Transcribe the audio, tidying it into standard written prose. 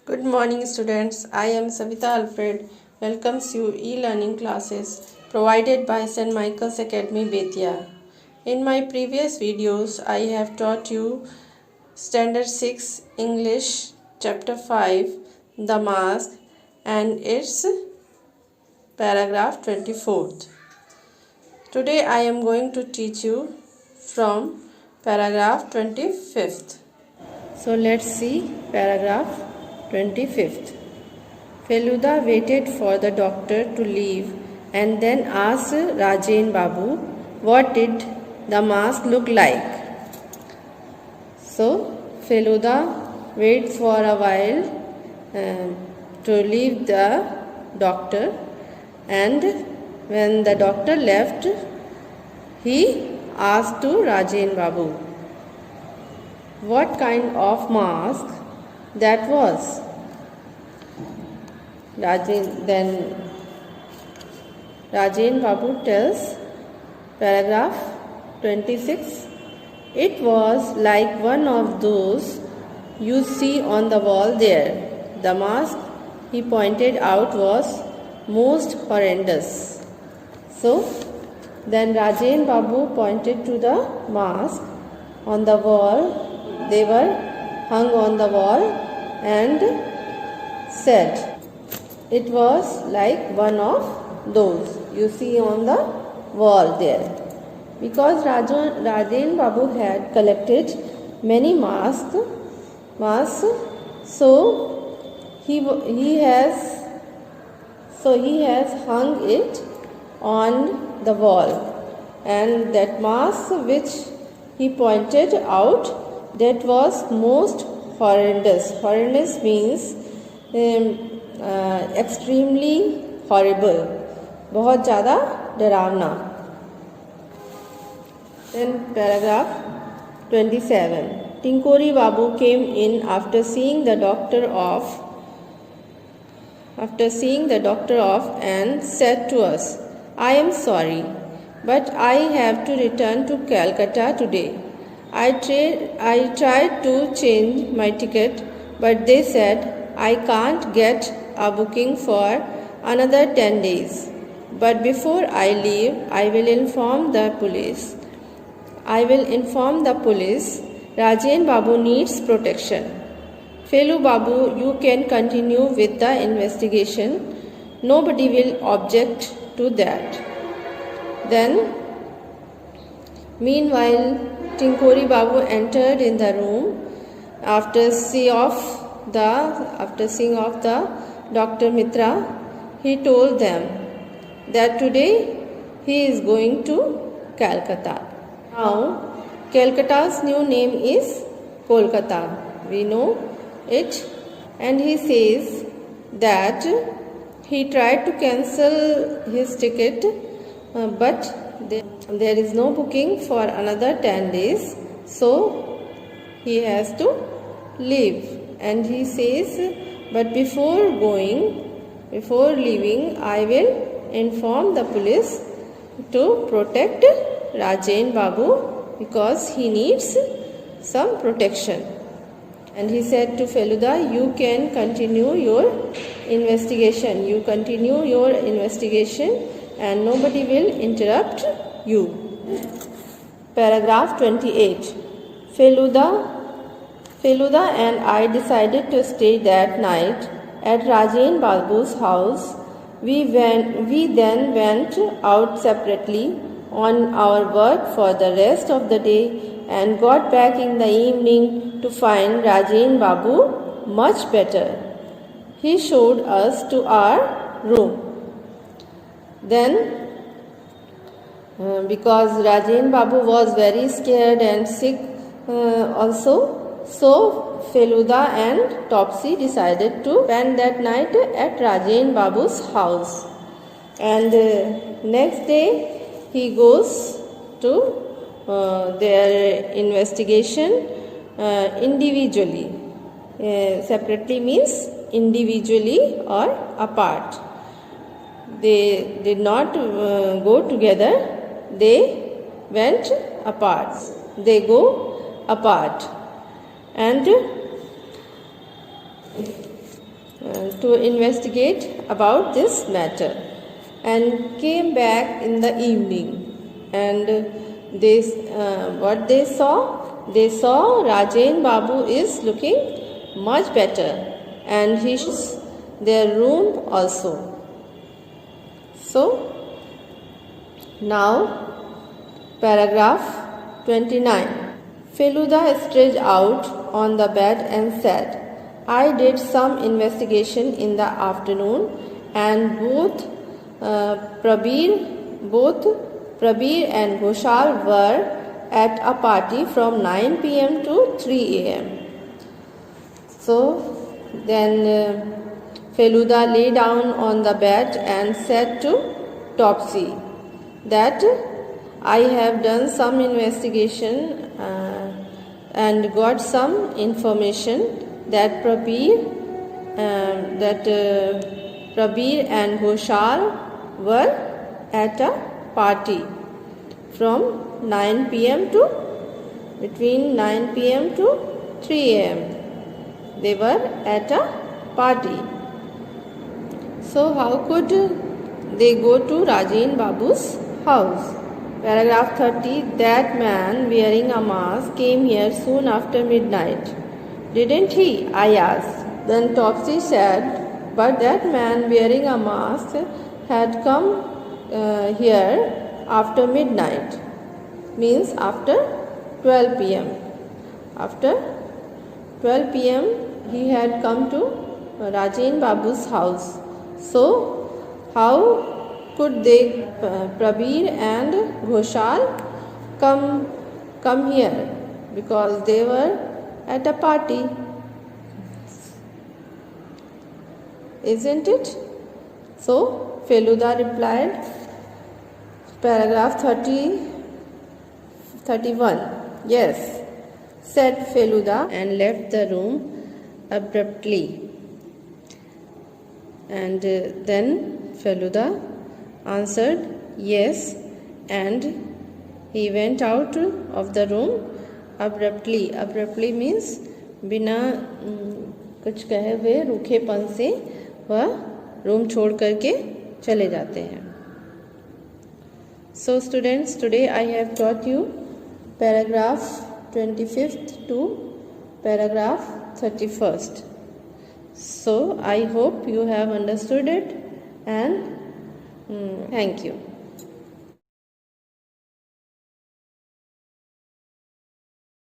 Good morning students. I am Savita Alfred. Welcomes you e-learning classes provided by St. Michael's Academy Betia. In my previous videos I have taught you Standard 6 English Chapter 5 The Mask and its paragraph 24th. Today I am going to teach you from paragraph 25th. So let's see paragraph 25th. Feluda waited for the doctor to leave and then asked Rajen Babu, what did the mask look like? So Feluda waits for a while to leave the doctor, and when the doctor left, he asked to Rajen Babu, what kind of mask that was? Then Rajen Babu tells, paragraph 26, it was like one of those you see on the wall there. The mask he pointed out was most horrendous. So then Rajen Babu pointed to the mask on the wall. They were hung on the wall and said, it was like one of those you see on the wall there. Because Rajen Babu had collected many masks, so he has hung it on the wall, and that mask which he pointed out, that was most horrendous. Horrendous means extremely horrible, बहुत ज़्यादा डरावना. Then paragraph 27. Tinkori Babu came in after seeing the doctor off and said to us, I am sorry, but I have to return to Calcutta today. I tried to change my ticket, but they said I can't get a booking for another 10 days. But before I leave, I will inform the police. Rajen Babu needs protection. Felu Babu, you can continue with the investigation. Nobody will object to that. Then, meanwhile, Tinkori Babu entered in the room after seeing off the Dr. Mitra. He told them that today he is going to Calcutta. Now, Calcutta's new name is Kolkata. We know it. And he says that he tried to cancel his ticket, but there is no booking for another 10 days, so he has to leave. And he says, but before leaving, I will inform the police to protect Rajen Babu because he needs some protection. And he said to Feluda, you can continue your investigation. You continue your investigation and nobody will interrupt you. Paragraph 28. Feluda and I decided to stay that night at Rajen Babu's house. We then went out separately on our work for the rest of the day and got back in the evening to find Rajen Babu much better. He showed us to our room. Then, because Rajen Babu was very scared and sick also, so Feluda and Topsy decided to spend that night at Rajen Babu's house. And next day he goes to their investigation individually. Separately means individually or apart. They did not go together. They went apart. They go apart. And to investigate about this matter and came back in the evening. And what they saw? They saw Rajen Babu is looking much better, and he is their room also. So now paragraph 29. Feluda stretched out on the bed and said, I did some investigation in the afternoon, and both Prabir and Ghoshal were at a party from 9 p.m. to 3 a.m. So then Feluda lay down on the bed and said to Topsy that I have done some investigation and got some information that Prabir and Ghoshal were at a party from 9 p.m. to between 9 p.m. to 3 a.m. They were at a party. So how could they go to Rajen Babu's house? Paragraph 30. That man wearing a mask came here soon after midnight. Didn't he? I asked. Then Topsy said, but that man wearing a mask had come here after midnight. Means after 12 p.m. After 12 p.m. he had come to Rajen Babu's house. So how could they, Prabir and Ghoshal, come here? Because they were at a party. Isn't it? So Feluda replied, paragraph 31. Yes, said Feluda, and left the room abruptly. And then Feluda answered yes, and he went out of the room abruptly. Abruptly means बिना कुछ कहे हुए रूखेपन से वह room छोड़ करके चले जाते हैं. So students, today I have taught you paragraph 25th to paragraph 31st. So I hope you have understood it, and thank you.